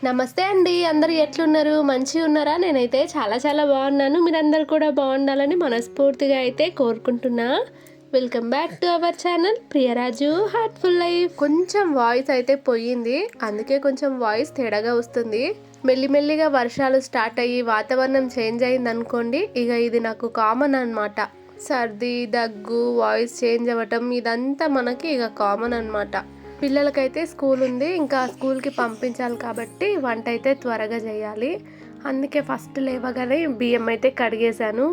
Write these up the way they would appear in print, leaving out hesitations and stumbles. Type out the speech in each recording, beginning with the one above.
నమస్తే అండి. అందరూ ఎట్లున్నారు? మంచిగున్నారా? నేనైతే చాలా చాలా బాగున్నాను. మీరందరూ కూడా బాగుండాలని మనస్ఫూర్తిగా అయితే కోరుకుంటున్నా. Welcome back to our channel Priyaraju heartful life. కొంచెం వాయిస్ అయితే పోయింది, అందుకే కొంచెం వాయిస్ తేడాగా వస్తుంది. మెల్లిమెల్లిగా వర్షాలు స్టార్ట్ అయ్యి వాతావరణం చేంజ్ అయింది అనుకోండి, ఇక ఇది నాకు కామన్ అనమాట. సర్ది, దగ్గు, వాయిస్ చేంజ్ అవ్వటం ఇదంతా మనకి ఇక కామన్ అనమాట. పిల్లలకైతే స్కూల్ ఉంది, ఇంకా స్కూల్కి పంపించాలి కాబట్టి వంట అయితే త్వరగా చేయాలి. అందుకే ఫస్ట్ లేవగానే బియ్యం అయితే కడిగేశాను.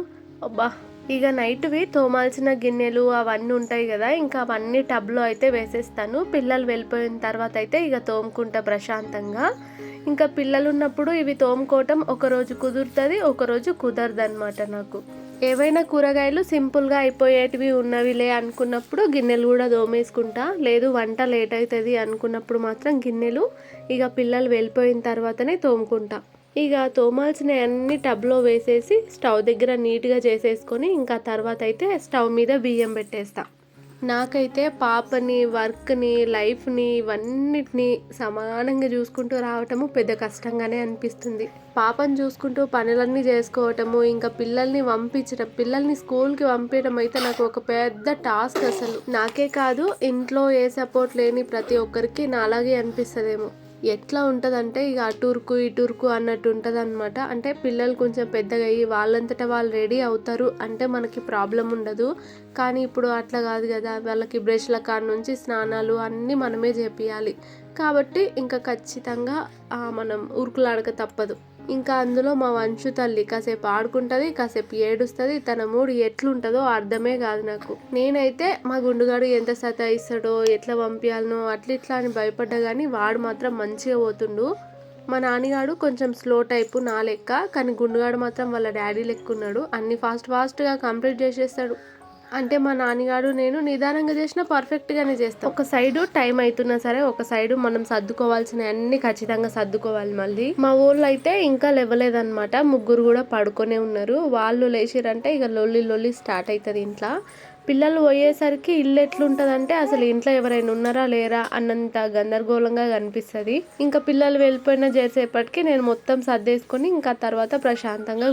అబ్బా, ఇక నైట్వి తోమాల్సిన గిన్నెలు అవన్నీ ఉంటాయి కదా, ఇంకా అవన్నీ టబ్లో అయితే వేసేస్తాను. పిల్లలు వెళ్ళిపోయిన తర్వాత అయితే ఇక తోముకుంటా ప్రశాంతంగా. ఇంకా పిల్లలు ఉన్నప్పుడు ఇవి తోముకోవటం ఒకరోజు కుదురుతుంది, ఒకరోజు కుదరదు అనమాట నాకు. ఏవైనా కూరగాయలు సింపుల్గా అయిపోయేటివి ఉన్నవిలే అనుకున్నప్పుడు గిన్నెలు కూడా దోమేసుకుంటా. లేదు వంట లేట్ అవుతుంది అనుకున్నప్పుడు మాత్రం గిన్నెలు ఇక పిల్లలు వెళ్ళిపోయిన తర్వాతనే తోముకుంటా. ఇక తోమాల్సిన అన్ని టబ్లో వేసేసి స్టవ్ దగ్గర నీట్గా చేసేసుకొని ఇంకా తర్వాత అయితే స్టవ్ మీద బియ్యం పెట్టేస్తా. నాకైతే పాపని, వర్క్ని, లైఫ్ని ఇవన్నిటిని సమానంగా చూసుకుంటూ రావటము పెద్ద కష్టంగానే అనిపిస్తుంది. పాపని చూసుకుంటూ పనులన్నీ చేసుకోవటము, ఇంకా పిల్లల్ని స్కూల్కి పంపించడం అయితే నాకు ఒక పెద్ద టాస్క్. అసలు నాకే కాదు, ఇంట్లో ఏ సపోర్ట్ లేని ప్రతి ఒక్కరికి నాలాగే అనిపిస్తుందేమో. ఎట్లా ఉంటుందంటే ఇక అటూరుకు ఇటూరుకు అన్నట్టు ఉంటుంది అనమాట. అంటే పిల్లలు కొంచెం పెద్దగా అయ్యి వాళ్ళంతటా వాళ్ళు రెడీ అవుతారు అంటే మనకి ప్రాబ్లం ఉండదు. కానీ ఇప్పుడు అట్లా కాదు కదా, వాళ్ళకి బ్రష్ల కాడ నుంచి స్నానాలు అన్నీ మనమే చేపియాలి. కాబట్టి ఇంకా ఖచ్చితంగా మనం ఉరుకులాడక తప్పదు. ఇంకా అందులో మా వంశు తల్లి కాసేపు ఆడుకుంటుంది, కాసేపు ఏడుస్తుంది. తన మూడు ఎట్లుంటుందో అర్థమే కాదు నాకు. నేనైతే మా గుండుగాడు ఎంత సతాయిస్తాడో, ఎట్లా పంపించాలనో ఇట్లా అని భయపడ్డా, కానీ వాడు మాత్రం మంచిగా పోతుండు. మా నాన్నగాడు కొంచెం స్లో టైపు నా లెక్క, కానీ గుండుగాడు మాత్రం వాళ్ళ డాడీ లెక్క ఉన్నాడు. అన్ని ఫాస్ట్గా కంప్లీట్ చేసేస్తాడు. అంటే మా నాన్నగాడు నేను నిదానంగా చేసినా పర్ఫెక్ట్గానే చేస్తాం. ఒక సైడు టైం అవుతున్నా సరే, ఒక సైడు మనం సర్దుకోవాల్సిన అన్ని ఖచ్చితంగా సర్దుకోవాలి. మళ్ళీ మా ఊళ్ళో అయితే ఇంకా లేవలేదన్నమాట, ముగ్గురు కూడా పడుకొనే ఉన్నారు. వాళ్ళు లేచిరంటే ఇక లొల్లి స్టార్ట్ అవుతుంది ఇంట్లో. పిల్లలు పోయేసరికి ఇల్లు ఎట్లుంటుందంటే అసలు ఇంట్లో ఎవరైనా ఉన్నారా లేరా అన్నంత గందరగోళంగా కనిపిస్తుంది. ఇంకా పిల్లలు వెళ్ళిపోయిన చేసేపటికి నేను మొత్తం సర్దేసుకొని ఇంకా తర్వాత ప్రశాంతంగా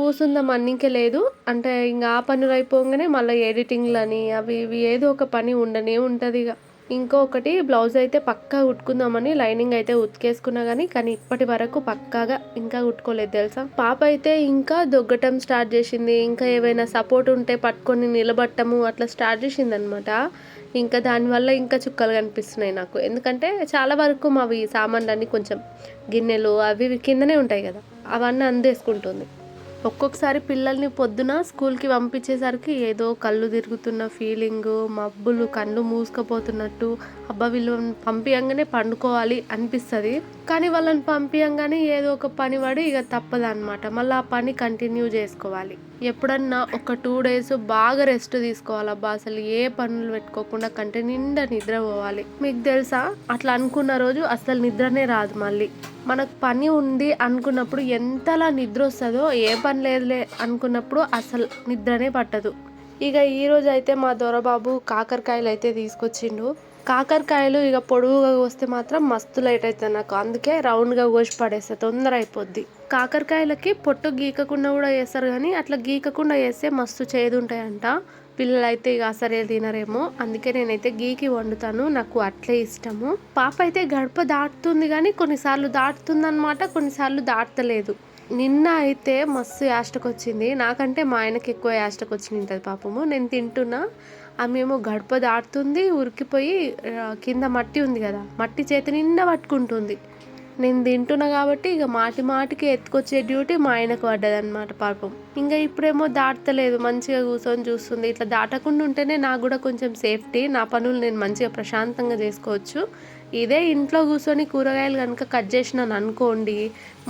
కూర్చుందాం అన్నికే లేదు. అంటే ఇంకా ఆ పనులు అయిపోగానే మళ్ళీ ఎడిటింగ్లని అవి ఇవి ఏదో ఒక పని ఉండనే ఉంటుంది. ఇక ఇంకొకటి బ్లౌజ్ అయితే పక్కా కుట్టుకుందామని లైనింగ్ అయితే ఉతికేసుకున్నా, కానీ ఇప్పటి వరకు పక్కాగా ఇంకా కుట్టుకోలేదు తెలుసా. పాప అయితే ఇంకా దొగ్గటం స్టార్ట్ చేసింది. ఇంకా ఏవైనా సపోర్ట్ ఉంటే పట్టుకొని నిలబట్టము అట్లా స్టార్ట్ చేసింది అనమాట. ఇంకా దానివల్ల ఇంకా చుక్కలు కనిపిస్తున్నాయి నాకు. ఎందుకంటే చాలా వరకు మావి సామాన్లన్నీ కొంచెం గిన్నెలు అవి కిందనే ఉంటాయి కదా, అవన్నీ అందేసుకుంటుంది. ఒక్కొక్కసారి పిల్లల్ని పొద్దున స్కూల్కి పంపించేసరికి ఏదో కళ్ళు తిరుగుతున్న ఫీలింగు, మబ్బులు కళ్ళు మూసుకుపోతున్నట్టు, అబ్బా వీళ్ళు పంపించగానే పండుకోవాలి అనిపిస్తుంది. కానీ వాళ్ళని పంపించగానే ఏదో ఒక పని పడి ఇక తప్పదన్నమాట. మళ్ళీ ఆ పని కంటిన్యూ చేసుకోవాలి. ఎప్పుడన్నా ఒక 2 days బాగా రెస్ట్ తీసుకోవాలి. అబ్బా అసలు ఏ పనులు పెట్టుకోకుండా కంటి నిండా నిద్ర పోవాలి. మీకు తెలుసా, అట్లా అనుకున్న రోజు అసలు నిద్రనే రాదు. మళ్ళీ మనకు పని ఉంది అనుకున్నప్పుడు ఎంతలా నిద్ర వస్తుందో, ఏ పని లేదులే అనుకున్నప్పుడు అసలు నిద్రనే పట్టదు. ఇక ఈరోజు అయితే మా దొరబాబు కాకరకాయలు అయితే తీసుకొచ్చిండు. కాకరకాయలు ఇక పొడవుగా కోస్తే మాత్రం మస్తు లేట్ అవుతుంది నాకు. అందుకే రౌండ్గా కోసి పడేస్తే తొందర అయిపోద్ది. కాకరకాయలకి పొట్టు గీకకుండా కూడా వేస్తారు, కానీ అట్లా గీకకుండా వేస్తే మస్తు చేదు ఉంటాయంట. పిల్లలు అయితే ఇక అసలే తినరేమో, అందుకే నేనైతే గీకి వండుతాను. నాకు అట్లే ఇష్టము. పాప అయితే గడప దాటుతుంది, కానీ కొన్నిసార్లు దాటుతుంది అనమాట, కొన్నిసార్లు దాటలేదు. నిన్న అయితే మస్తు యాస్టకు వచ్చింది. నాకంటే మా ఆయనకి ఎక్కువ యాస్టకు వచ్చింది పాపము. నేను తింటున్నా, ఆమెమో గడప దాటుతుంది, ఉరికిపోయి కింద మట్టి ఉంది కదా, మట్టి చేతి నిండా పట్టుకుంటుంది. నేను తింటున్నా కాబట్టి ఇక మాటికి ఎత్తుకొచ్చే డ్యూటీ మా ఆయనకు పడ్డదన్నమాట పాపం. ఇంకా ఇప్పుడేమో దాటలేదు, మంచిగా కూర్చొని చూస్తుంది. ఇట్లా దాటకుండా ఉంటేనే నాకు కూడా కొంచెం సేఫ్టీ, నా పనులు నేను మంచిగా ప్రశాంతంగా చేసుకోవచ్చు. ఇదే ఇంట్లో కూర్చొని కూరగాయలు కనుక కట్ చేసినాను అనుకోండి,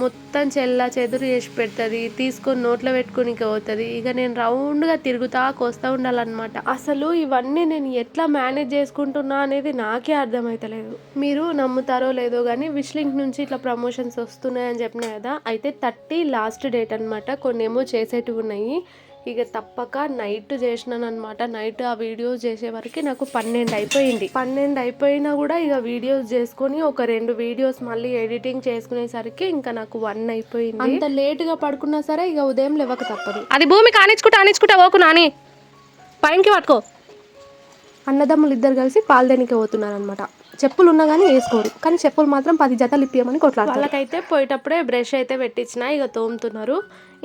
మొత్తం చెల్లా చెదురు చేసి పెడుతుంది, తీసుకొని నోట్లో పెట్టుకొని పోతుంది. ఇక నేను రౌండ్గా తిరుగుతా కోస్తూ ఉండాలన్నమాట. అసలు ఇవన్నీ నేను ఎట్లా మేనేజ్ చేసుకుంటున్నా అనేది నాకే అర్థమవుతలేదు. మీరు నమ్ముతారో లేదో కానీ విష్లింక్ నుంచి ఇట్లా ప్రమోషన్స్ వస్తున్నాయని చెప్పినా కదా, అయితే 30 లాస్ట్ డేట్ అనమాట. కొన్ని ఏమో చేసేటివి ఉన్నాయి. ఇక తప్పక నైట్ చేసినాను అనమాట. నైట్ ఆ వీడియోస్ చేసే వరకు నాకు 12 అయిపోయింది. 12 అయిపోయినా కూడా ఇక వీడియోస్ చేసుకొని ఒక 2 వీడియోస్ మళ్ళీ ఎడిటింగ్ చేసుకునేసరికి ఇంకా నాకు 1 అయిపోయింది. అంత లేట్గా పడుకున్నా సరే ఇక ఉదయం లేవక తప్పదు. అది భూమి కానిచ్చుకుంటా ఓకు నాని పైనకి పట్టుకో. అన్నదమ్ములు ఇద్దరు కలిసి పాలదేనికి పోతున్నారు అనమాట. చెప్పులు ఉన్నా కానీ వేసుకోరు, కానీ చెప్పులు మాత్రం 10 జతలు ఇప్పియమని కొట్లాడతారు. వాళ్ళకైతే పోయేటప్పుడే బ్రష్ అయితే పెట్టించిన, ఇక తోముతున్నారు.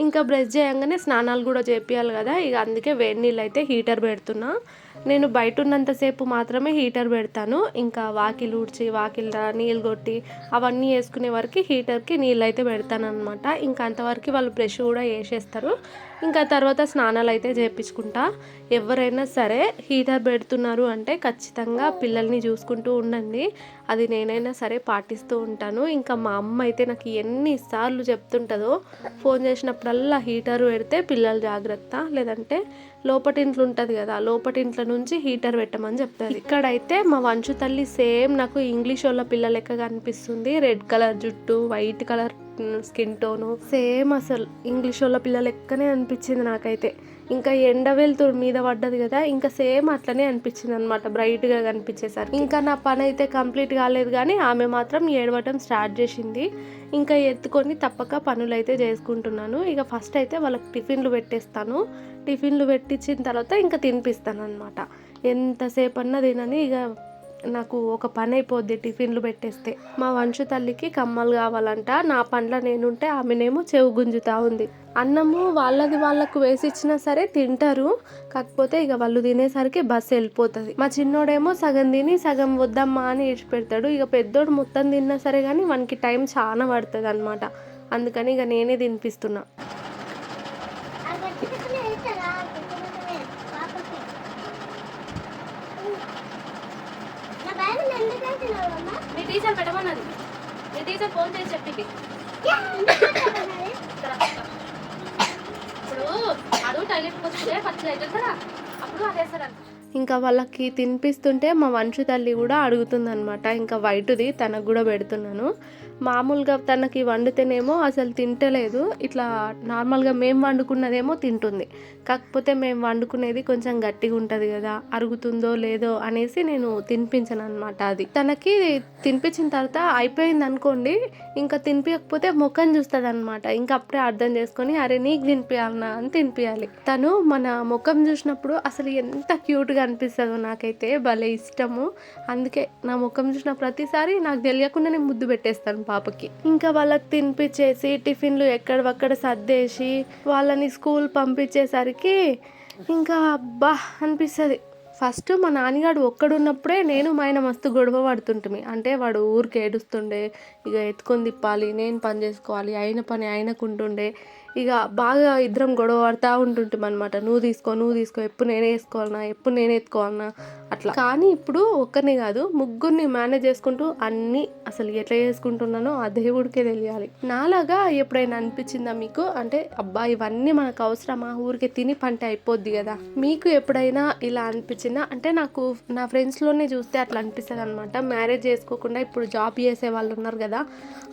ఇంకా బ్రష్ చేయగానే స్నానాలు కూడా చేపియాలి కదా, ఇక అందుకే వేడి నీళ్ళు అయితే హీటర్ పెడుతున్నా. నేను బయట ఉన్నంతసేపు మాత్రమే హీటర్ పెడతాను. ఇంకా వాకిలు ఊడ్చి వాకిల నీళ్ళు కొట్టి అవన్నీ వేసుకునే వరకు హీటర్కి నీళ్ళు అయితే పెడతాను అనమాట. ఇంకా అంతవరకు వాళ్ళు బ్రష్ కూడా వేసేస్తారు. ఇంకా తర్వాత స్నానాలు అయితే చేయించుకుంటా. ఎవరైనా సరే హీటర్ పెడుతున్నారు అంటే ఖచ్చితంగా పిల్లల్ని చూసుకుంటూ ఉండండి. అది నేనైనా సరే పాటిస్తూ ఉంటాను. ఇంకా మా అమ్మ అయితే నాకు ఎన్నిసార్లు చెప్తుంటుందో, ఫోన్ చేసినప్పుడల్లా హీటర్ పెడితే పిల్లలు జాగ్రత్త, లేదంటే లోపటింట్లో ఉంటుంది కదా, లోపటింట్లో నుంచి హీటర్ పెట్టమని చెప్తుంది. ఇక్కడైతే మా వంశు తల్లి సేమ్ నాకు ఇంగ్లీష్ వాళ్ళ పిల్ల లెక్క కనిపిస్తుంది. రెడ్ కలర్ జుట్టు, white colour skin tone, same అసలు ఇంగ్లీష్ వాళ్ళ పిల్ల లెక్కనే అనిపించింది నాకైతే. ఇంకా ఎండ వెలుతురు మీద పడ్డది కదా, ఇంకా సేమ్ అట్లనే అనిపించింది అనమాట, బ్రైట్గా కనిపించేసరికి. ఇంకా నా పని అయితే కంప్లీట్ కాలేదు కానీ ఆమె మాత్రం ఏడవటం స్టార్ట్ చేసింది. ఇంకా ఎత్తుకొని తప్పక పనులు అయితే చేసుకుంటున్నాను. ఇక ఫస్ట్ అయితే వాళ్ళకి టిఫిన్లు పెట్టేస్తాను. టిఫిన్లు పెట్టించిన తర్వాత ఇంకా తినిపిస్తాను అనమాట. ఎంతసేపు అన్నా తినని ఇక నాకు ఒక పని అయిపోద్ది టిఫిన్లు పెట్టేస్తే. మా వంశు తల్లికి కమ్మలు కావాలంట. నా పండ్ల నేనుంటే ఆమెనేమో చెవు గుంజుతా ఉంది. అన్నము వాళ్ళకు వేసి ఇచ్చినా సరే తింటారు, కాకపోతే ఇక వాళ్ళు తినేసరికి బస్సు వెళ్ళిపోతుంది. మా చిన్నోడేమో సగం తిని సగం వద్దమ్మా అని ఇడిచిపెడతాడు. ఇక పెద్దోడు మొత్తం తిన్నా సరే కానీ వానికి టైం చాలా పడుతుంది అనమాట. అందుకని ఇక నేనే తినిపిస్తున్నా. మీ టీచర్ పెట్టమన్నది, మీ టీచర్ ఫోన్ చేసి చెప్పింది. ఇప్పుడు అడు టాయిలెట్కి వస్తే పచ్చి అవుతుంది కదా, అప్పుడు అదేస్తారంట. ఇంకా వాళ్ళకి తినిపిస్తుంటే మా వంశు తల్లి కూడా అడుగుతుంది అనమాట. ఇంకా వైటుది తనకు కూడా పెడుతున్నాను. మామూలుగా తనకి వండితేనేమో అసలు తింటలేదు, ఇట్లా నార్మల్గా మేము వండుకున్నదేమో తింటుంది. కాకపోతే మేము వండుకునేది కొంచెం గట్టిగా ఉంటుంది కదా, అరుగుతుందో లేదో అనేసి నేను తినిపించను అనమాట. అది తనకి తినిపించిన తర్వాత అయిపోయింది అనుకోండి, ఇంకా తినిపించకపోతే ముఖం చూస్తుంది అనమాట. ఇంకా అప్పుడే అర్థం చేసుకొని అరే నీకు తినిపించాలనా అని తినిపించాలి. తను మన ముఖం చూసినప్పుడు అసలు ఎంత క్యూట్గా అనిపిస్తుందో నాకైతే భలే ఇష్టము. అందుకే నా ముఖం చూసిన ప్రతిసారి నాకు తెలియకుండా నేను ముద్దు పెట్టేస్తాను పాపకి. ఇంకా వాళ్ళకి తినిపించేసి టిఫిన్లు ఎక్కడవక్కడ సర్దేసి వాళ్ళని స్కూల్ పంపించేసరికి ఇంకా అబ్బా అనిపిస్తుంది. ఫస్ట్ మా నాన్నగాడు ఒక్కడున్నప్పుడే నేను మా ఆయన మస్తు గొడవ పడుతుంటే, అంటే వాడు ఊరికి ఏడుస్తుండే, ఇక ఎత్తుకొని తిప్పాలి, నేను పని చేసుకోవాలి, అయిన పని ఆయనకుంటుండే, ఇక బాగా ఇద్దరం గొడవ పడుతూ ఉంటుంటాం అనమాట. నువ్వు తీసుకో, ఎప్పుడు నేనే వేసుకోవాలన్నా, ఎప్పుడు నేనే ఎత్తుకోవాలన్నా అట్లా. కానీ ఇప్పుడు ఒక్కరిని కాదు ముగ్గురిని మేనేజ్ చేసుకుంటూ అన్నీ అసలు ఎట్లా చేసుకుంటున్నానో ఆ దేవుడికే తెలియాలి. నాలాగా ఎప్పుడైనా అనిపించిందా మీకు? అంటే అబ్బా ఇవన్నీ మనకు అవసరమా, ఊరికే తిని పంట అయిపోద్ది కదా. మీకు ఎప్పుడైనా ఇలా అనిపించిందా? అంటే నాకు నా ఫ్రెండ్స్లోనే చూస్తే అట్లా అనిపిస్తుంది అనమాట. మ్యారేజ్ చేసుకోకుండా ఇప్పుడు జాబ్ చేసే వాళ్ళు ఉన్నారు కదా,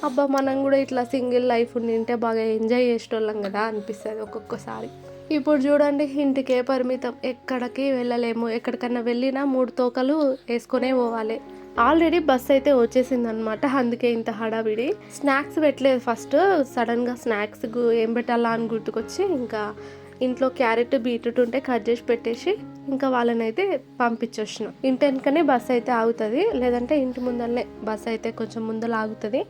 అబ్బా మనం కూడా ఇట్లా సింగిల్ లైఫ్ ఉండింటే బాగా ఎంజాయ్ చేసేటోళ్ళం కదా అనిపిస్తుంది ఒక్కొక్కసారి. ఇప్పుడు చూడండి ఇంటికే పరిమితం, ఎక్కడికి వెళ్ళలేము. ఎక్కడికన్నా వెళ్ళినా 3 తోకలు వేసుకొనే పోవాలి. ఆల్రెడీ బస్ అయితే వచ్చేసింది అనమాట, అందుకే ఇంత హడావిడి. స్నాక్స్ పెట్టలేదు ఫస్ట్, సడన్గా స్నాక్స్ ఏం పెట్టాలా అని గుర్తుకొచ్చి ఇంకా ఇంట్లో క్యారెట్ బీట్రూట్ ఉంటే కట్ చేసి పెట్టేసి ఇంకా వాళ్ళని అయితే పంపించొచ్చిన. ఇంటి వెనుకనే బస్ అయితే ఆగుతుంది, లేదంటే ఇంటి ముందరనే బస్ అయితే కొంచెం ముందర ఆగుతుంది.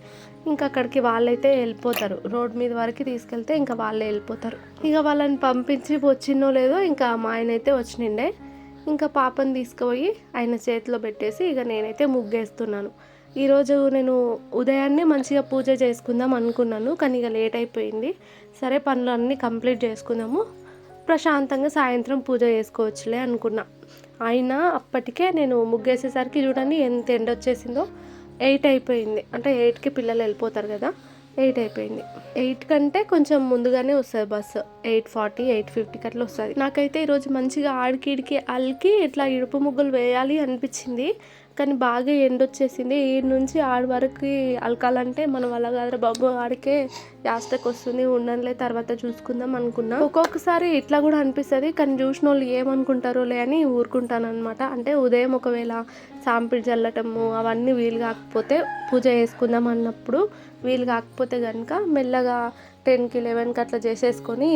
ఇంకా అక్కడికి వాళ్ళైతే వెళ్ళిపోతారు, రోడ్ మీద వరకు తీసుకెళ్తే ఇంకా వాళ్ళే వెళ్ళిపోతారు. ఇక వాళ్ళని పంపించి వచ్చినో లేదో ఇంకా మా ఆయన అయితే వచ్చిండే. ఇంకా పాపని తీసుకుపోయి ఆయన చేతిలో పెట్టేసి ఇక నేనైతే ముగ్గేస్తున్నాను. ఈరోజు నేను ఉదయాన్నే మంచిగా పూజ చేసుకుందాం అనుకున్నాను, కానీ ఇక లేట్ అయిపోయింది. సరే పనులు అన్నీ కంప్లీట్ చేసుకుందాము, ప్రశాంతంగా సాయంత్రం పూజ చేసుకోవచ్చులే అనుకున్నా. అయినా అప్పటికే నేను ముగ్గేసేసరికి చూడండి ఎంత ఎండ వచ్చేసిందో. 8 అయిపోయింది, అంటే 8కి పిల్లలు వెళ్ళిపోతారు కదా, 8 అయిపోయింది. 8 కంటే కొంచెం ముందుగానే వస్తుంది బస్సు, 8:40 8:50కి అట్లా వస్తుంది. నాకైతే ఈరోజు మంచిగా ఆడికిడికి అల్కి ఇట్లా ఇడుపు ముగ్గులు వేయాలి అనిపించింది. కానీ బాగా ఎండొచ్చేసింది. ఈడ నుంచి ఆడ వరకు అలకాలంటే మనం అలా కాదురా బాబు, ఆడికే యాస్టకి వస్తుంది, ఉండనులే తర్వాత చూసుకుందాం అనుకున్నా. ఒక్కొక్కసారి ఇట్లా కూడా అనిపిస్తుంది, కానీ చూసిన వాళ్ళు ఏమనుకుంటారోలే అని ఊరుకుంటాను అనమాట. అంటే ఉదయం ఒకవేళ సాంపిడి చల్లటము అవన్నీ వీలు కాకపోతే, పూజ చేసుకుందాం అన్నప్పుడు వీలు కాకపోతే కనుక మెల్లగా 10కి 11కి అట్లా చేసేసుకొని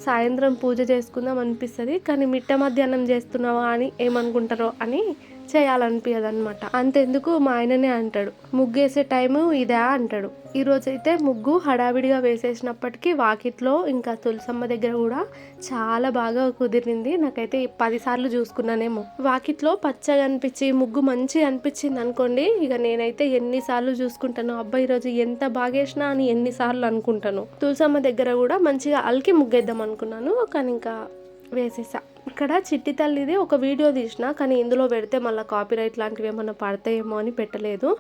సాయంత్రం పూజ చేసుకుందాం అనిపిస్తుంది. కానీ మిట్ట మధ్యాహ్నం చేస్తున్నావా అని ఏమనుకుంటారో అని చేయాలనిపించదు అనమాట. అంతెందుకు మా ఆయననే అంటాడు, ముగ్గేసే టైము ఇదే అంటాడు. ఈరోజైతే ముగ్గు హడావిడిగా వేసేసినప్పటికీ వాకిట్లో ఇంకా తులసమ్మ దగ్గర కూడా చాలా బాగా కుదిరింది. నాకైతే 10 సార్లు చూసుకున్నానేమో. వాకిట్లో పచ్చగా అనిపించి ముగ్గు మంచిగా అనిపించింది అనుకోండి, ఇక నేనైతే ఎన్నిసార్లు చూసుకుంటాను, అబ్బాయి ఈరోజు ఎంత బాగేసినా అని ఎన్నిసార్లు అనుకుంటాను. తులసమ్మ దగ్గర కూడా మంచిగా అలికి ముగ్గేద్దాం అనుకున్నాను, కానీ ఇంకా వేసేసా. ఇక్కడ చిట్టి తల్లిది ఒక వీడియో తీసిన, కానీ ఇందులో పెడితే మళ్ళీ కాపీరైట్ లాంటివి ఏమన్నా పడతాయేమో అని పెట్టలేదు.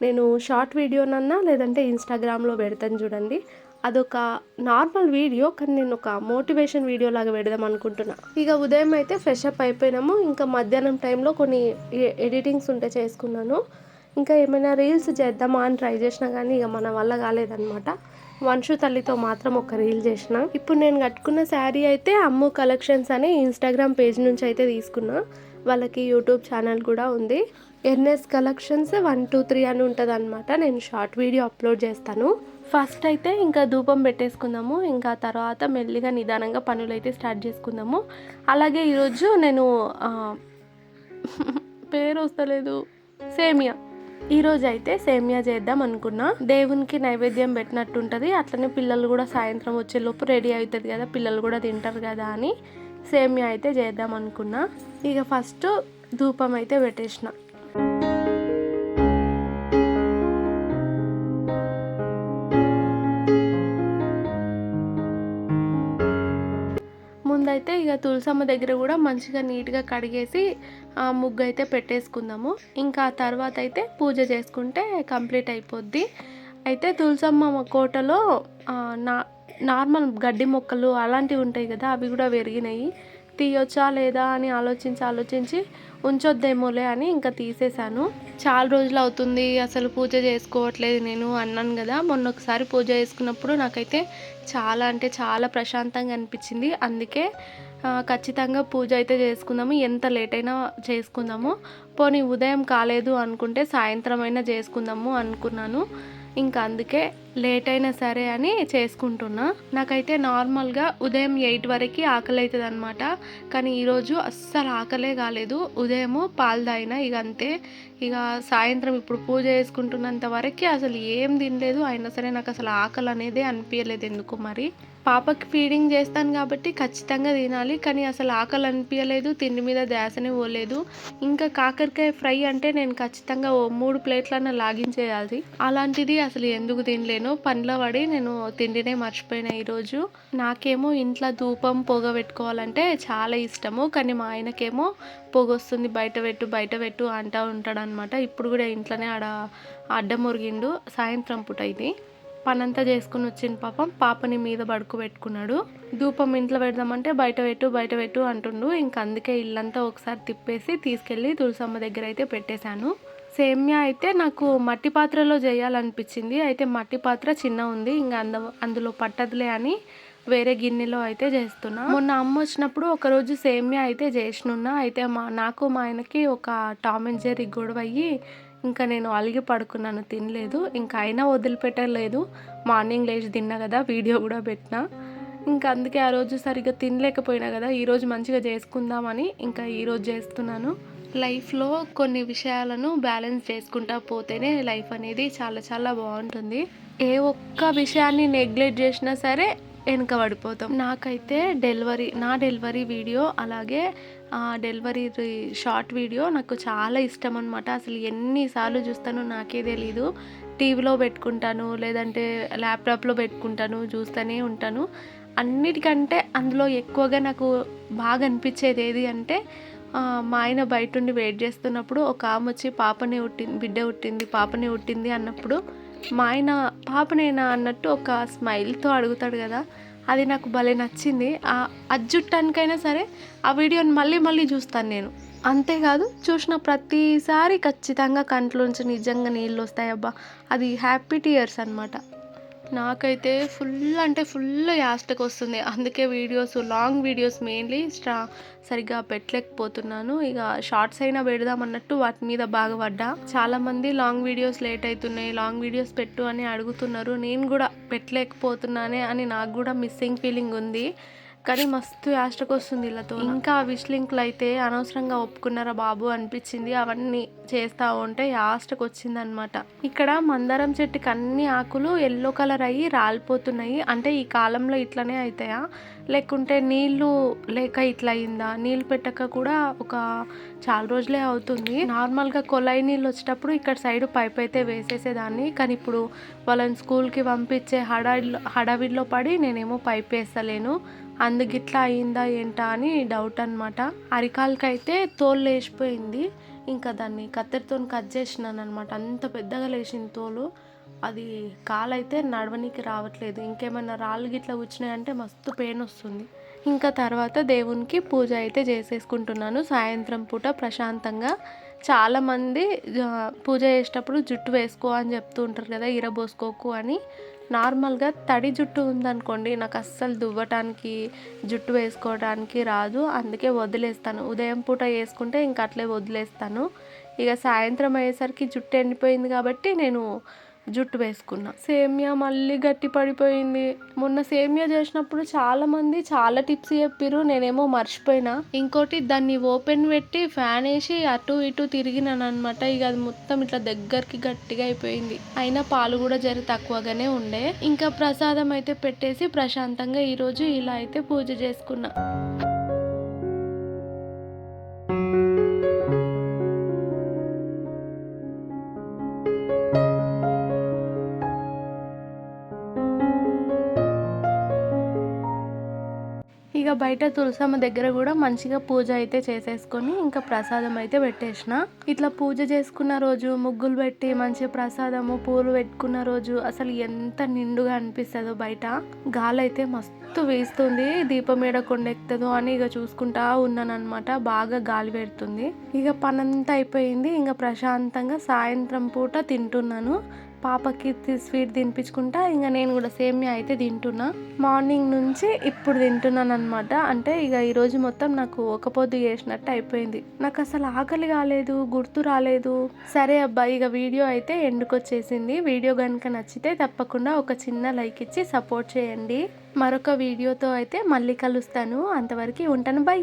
నేను షార్ట్ వీడియోనన్నా లేదంటే ఇన్స్టాగ్రామ్లో పెడతాను చూడండి. అదొక నార్మల్ వీడియో, కానీ నేను ఒక మోటివేషన్ వీడియో లాగా పెడదాం అనుకుంటున్నా. ఇక ఉదయం అయితే ఫ్రెష్ అప్ అయిపోయినాము. ఇంకా మధ్యాహ్నం టైంలో కొన్ని ఎడిటింగ్స్ ఉంటే చేసుకున్నాను. ఇంకా ఏమైనా రీల్స్ చేద్దామా అని ట్రై చేసినా కానీ ఇక మన వల్ల కాలేదన్నమాట. వంశు తల్లితో మాత్రం ఒక రీల్ చేసిన. ఇప్పుడు నేను కట్టుకున్న శారీ అయితే అమ్ము కలెక్షన్స్ అనే ఇన్స్టాగ్రామ్ పేజ్ నుంచి అయితే తీసుకున్నా. వాళ్ళకి యూట్యూబ్ ఛానల్ కూడా ఉంది, ఎన్ఎస్ కలెక్షన్స్ 123 అని ఉంటుంది అనమాట. నేను షార్ట్ వీడియో అప్లోడ్ చేస్తాను. ఫస్ట్ అయితే ఇంకా ధూపం పెట్టేసుకుందాము, ఇంకా తర్వాత మెల్లిగా నిదానంగా పనులు అయితే స్టార్ట్ చేసుకుందాము. అలాగే ఈరోజు నేను పేరు వస్తలేదు, సేమియా, ఈరోజు అయితే సేమియా చేద్దాం అనుకున్నా. దేవునికి నైవేద్యం పెట్టినట్టుంటుంది, అట్లనే పిల్లలు కూడా సాయంత్రం వచ్చేలోపు రెడీ అవుతుంది కదా, పిల్లలు కూడా తింటారు కదా అని సేమియా అయితే చేద్దాం అనుకున్నా. ఇక ఫస్ట్ ధూపం అయితే పెట్టేసిన. ముందైతే ఇక తులసమ్మ దగ్గర కూడా మంచిగా నీట్గా కడిగేసి ముగ్గు అయితే పెట్టేసుకుందాము. ఇంకా తర్వాత అయితే పూజ చేసుకుంటే కంప్లీట్ అయిపోద్ది. అయితే తులసమ్మ కోటలో నార్మల్ గడ్డి మొక్కలు అలాంటివి ఉంటాయి కదా, అవి కూడా పెరిగినాయి. తీయొచ్చా లేదా అని ఆలోచించి ఉంచొద్దేమోలే అని ఇంకా తీసేశాను. చాలా రోజులు అవుతుంది అసలు పూజ చేసుకోవట్లేదు నేను అన్నాను కదా. మొన్న ఒకసారి పూజ చేసుకున్నప్పుడు నాకైతే చాలా అంటే చాలా ప్రశాంతంగా అనిపించింది. అందుకే ఖచ్చితంగా పూజ అయితే చేసుకుందాము, ఎంత లేట్ అయినా చేసుకుందాము. పోనీ ఉదయం కాలేదు అనుకుంటే సాయంత్రం అయినా చేసుకుందాము అనుకున్నాను. ఇంకా అందుకే లేట్ అయినా సరే అని చేసుకుంటున్నా. నాకైతే నార్మల్గా ఉదయం 8 వరకు ఆకలి అవుతుంది అనమాట, కానీ ఈరోజు అస్సలు ఆకలే కాలేదు. ఉదయము పాలు తాగినా, ఇక అంతే. ఇక సాయంత్రం ఇప్పుడు పూజ చేసుకుంటున్నంత వరకు అసలు ఏం తినలేదు. అయినా సరే నాకు అసలు ఆకలి అనేది అనిపించలేదు ఎందుకు మరి. పాపకి ఫీడింగ్ చేస్తాను కాబట్టి ఖచ్చితంగా తినాలి, కానీ అసలు ఆకలి అనిపించలేదు, తిండి మీద ధ్యాసనే పోలేదు. ఇంకా కాకరకాయ ఫ్రై అంటే నేను ఖచ్చితంగా 3 ప్లేట్లన్నా లాగించేయాలి. అలాంటిది అసలు ఎందుకు తినలేను, పనిలో పడి నేను తిండినే మర్చిపోయినా ఈరోజు. నాకేమో ఇంట్లో ధూపం పొగ పెట్టుకోవాలంటే చాలా ఇష్టము, కానీ మా ఆయనకేమో పొగ వస్తుంది, బయట పెట్టు అంటూ ఉంటాడు అనమాట. ఇప్పుడు కూడా ఇంట్లోనే అడ్డం మురిగిండు. సాయంత్రం పూట ఇది పనంతా చేసుకుని వచ్చిన పాపని మీద పడుకోబెట్టుకున్నాడు. ధూపం ఇంట్లో పెడదామంటే బయట పెట్టు అంటుండు. ఇంకా అందుకే ఇల్లంతా ఒకసారి తిప్పేసి తీసుకెళ్ళి తులసమ్మ దగ్గర అయితే పెట్టేశాను. సేమ్యా అయితే నాకు మట్టి పాత్రలో చేయాలనిపించింది, అయితే మట్టి పాత్ర చిన్న ఉంది, ఇంకా అందులో పట్టదులే అని వేరే గిన్నెలో అయితే చేస్తున్నా. మొన్న అమ్మ వచ్చినప్పుడు ఒకరోజు సేమ్యా అయితే చేసినున్నా. అయితే నాకు మా ఆయనకి ఒక టామ్ అండ్ జెర్రీ గొడవ అయ్యి ఇంకా నేను అలిగి పడుకున్నాను, తినలేదు. ఇంకా అయినా వదిలిపెట్టలేదు. మార్నింగ్ లేచి తిన్నా కదా, వీడియో కూడా పెట్టినా. ఇంకా అందుకే ఆ రోజు సరిగ్గా తినలేకపోయినా కదా, ఈరోజు మంచిగా చేసుకుందామని ఇంకా ఈరోజు చేస్తున్నాను. లైఫ్లో కొన్ని విషయాలను బ్యాలెన్స్ చేసుకుంటా పోతేనే లైఫ్ అనేది చాలా చాలా బాగుంటుంది. ఏ ఒక్క విషయాన్ని నెగ్లెక్ట్ చేసినా సరే వెనక పడిపోతాం. నాకైతే నా డెలివరీ వీడియో అలాగే డెలివరీ షార్ట్ వీడియో నాకు చాలా ఇష్టం అనమాట. అసలు ఎన్నిసార్లు చూస్తానో నాకే తెలీదు. టీవీలో పెట్టుకుంటాను, లేదంటే ల్యాప్టాప్లో పెట్టుకుంటాను, చూస్తూనే ఉంటాను. అన్నిటికంటే అందులో ఎక్కువగా నాకు బాగా అనిపించేది ఏది అంటే, మా ఆయన బయట ఉండి వెయిట్ చేస్తున్నప్పుడు ఒక ఆమె వచ్చి పాపని పుట్టింది అన్నప్పుడు మా ఆయన పాపనేనా అన్నట్టు ఒక స్మైల్తో అడుగుతాడు కదా, అది నాకు భలే నచ్చింది. అది చుట్టానికైనా సరే ఆ వీడియోని మళ్ళీ చూస్తాను నేను. అంతేకాదు చూసిన ప్రతిసారి ఖచ్చితంగా కంట్లోంచి నిజంగా నీళ్ళు వస్తాయి అబ్బా. అది హ్యాపీ టీయర్స్ అనమాట. నాకైతే ఫుల్ అంటే ఫుల్ యాస్టకొస్తుంది. అందుకే లాంగ్ వీడియోస్ మెయిన్‌లీ సరిగ్గా పెట్టలేకపోతున్నాను. ఇక షార్ట్స్ అయినా పెడదామన్నట్టు వాటి మీద బాగా పడ్డా. చాలామంది లాంగ్ వీడియోస్ లేట్ అయితున్నాయి, లాంగ్ వీడియోస్ పెట్టు అని అడుగుతున్నారు. నేను కూడా పెట్టలేకపోతున్నానే అని నాకు కూడా మిస్సింగ్ ఫీలింగ్ ఉంది. కానీ మస్తు యాస్టకొస్తుంది వీళ్ళతో. ఇంకా విష్ లింక్‌లు అయితే అనవసరంగా ఒప్పుకున్నారా బాబు అనిపించింది. అవన్నీ చేస్తా ఉంటే యాస్టకొచ్చిందనమాట. ఇక్కడ మందారం చెట్టుకి అన్ని ఆకులు యెల్లో కలర్ అయ్యి రాలిపోతున్నాయి. అంటే ఈ కాలంలో ఇట్లనే అయితాయా? లేకుంటే నీళ్ళు లేక ఇట్లా అయిందా? నీళ్ళు పెట్టక కూడా చాలా రోజులే అవుతుంది. నార్మల్‌గా కొలాయి నీళ్ళు వచ్చేటప్పుడు ఇక్కడ సైడ్ పైప్ అయితే వేసేసేదాన్ని. కానీ ఇప్పుడు వాళ్ళని స్కూల్‌కి పంపించే హడావిడిలో పడి నేనేమో పైప్ వేస్తలేను. అందుగిట్లా అయిందా ఏంటా అని డౌట్ అనమాట. అరికాలకైతే తోలు లేచిపోయింది. ఇంకా దాన్ని కత్తెరతోని కట్ చేసినాను అనమాట. అంత పెద్దగా లేచింది తోలు. అది కాలైతే నడవనీకి రావట్లేదు. ఇంకేమైనా రాళ్ళు గిట్లా కూర్చున్నాయంటే మస్తు పెయిన్ వస్తుంది. ఇంకా తర్వాత దేవునికి పూజ అయితే చేసేసుకుంటున్నాను సాయంత్రం పూట ప్రశాంతంగా. చాలామంది పూజ చేసేటప్పుడు జుట్టు వేసుకో అని చెప్తూ ఉంటారు కదా, ఇరబోసుకోకు అని. నార్మల్గా తడి జుట్టు ఉందనుకోండి, నాకు అస్సలు దువ్వటానికి జుట్టు వేసుకోవడానికి రాదు. అందుకే వదిలేస్తాను. ఉదయం పూట వేసుకుంటే ఇంక అట్లే వదిలేస్తాను. ఇక సాయంత్రం అయ్యేసరికి జుట్టు ఎండిపోయింది కాబట్టి నేను జుట్టు వేసుకున్నా. సేమియా మళ్ళీ గట్టి పడిపోయింది. మొన్న సేమియా చేసినప్పుడు చాలామంది చాలా టిప్స్ చెప్పిర్రు, నేనేమో మర్చిపోయినా. ఇంకోటి దాన్ని ఓపెన్ పెట్టి ఫ్యాన్ వేసి అటు ఇటు తిరిగినాను అనమాట. ఇక అది మొత్తం ఇట్లా దగ్గరికి గట్టిగా అయిపోయింది. అయినా పాలు కూడా జర తక్కువగానే ఉండే. ఇంకా ప్రసాదం అయితే పెట్టేసి ప్రశాంతంగా ఈరోజు ఇలా అయితే పూజ చేసుకున్నా. ఇక బయట తులసమ్మ దగ్గర కూడా మంచిగా పూజ అయితే చేసేసుకొని ఇంకా ప్రసాదం అయితే పెట్టేసిన. ఇట్లా పూజ చేసుకున్న రోజు, ముగ్గులు పెట్టి మంచి ప్రసాదము పూలు పెట్టుకున్న రోజు అసలు ఎంత నిండుగా అనిపిస్తుందో. బయట గాలి అయితే మస్తు వీస్తుంది. దీపం ఏడ కొండెక్కుతుందో అని ఇక చూసుకుంటా ఉన్నాను అనమాట. బాగా గాలి పెడుతుంది. ఇక పనంతా అయిపోయింది. ఇంకా ప్రశాంతంగా సాయంత్రం పూట తింటున్నాను. పాపకి స్వీట్ తినిపించుకుంటా. ఇంకా నేను కూడా సేమియా అయితే తింటున్నా. మార్నింగ్ నుంచి ఇప్పుడు తింటున్నాను అనమాట. అంటే ఇక ఈరోజు మొత్తం నాకు ఒక పొద్దు చేసినట్టు అయిపోయింది. నాకు అసలు ఆకలి కాలేదు, గుర్తు రాలేదు. సరే అబ్బా, ఇక వీడియో అయితే ఎండుకొచ్చేసింది. వీడియో కనుక నచ్చితే తప్పకుండా ఒక చిన్న లైక్ ఇచ్చి సపోర్ట్ చేయండి. మరొక వీడియోతో అయితే మళ్ళీ కలుస్తాను. అంతవరకు ఉంటాను. బై.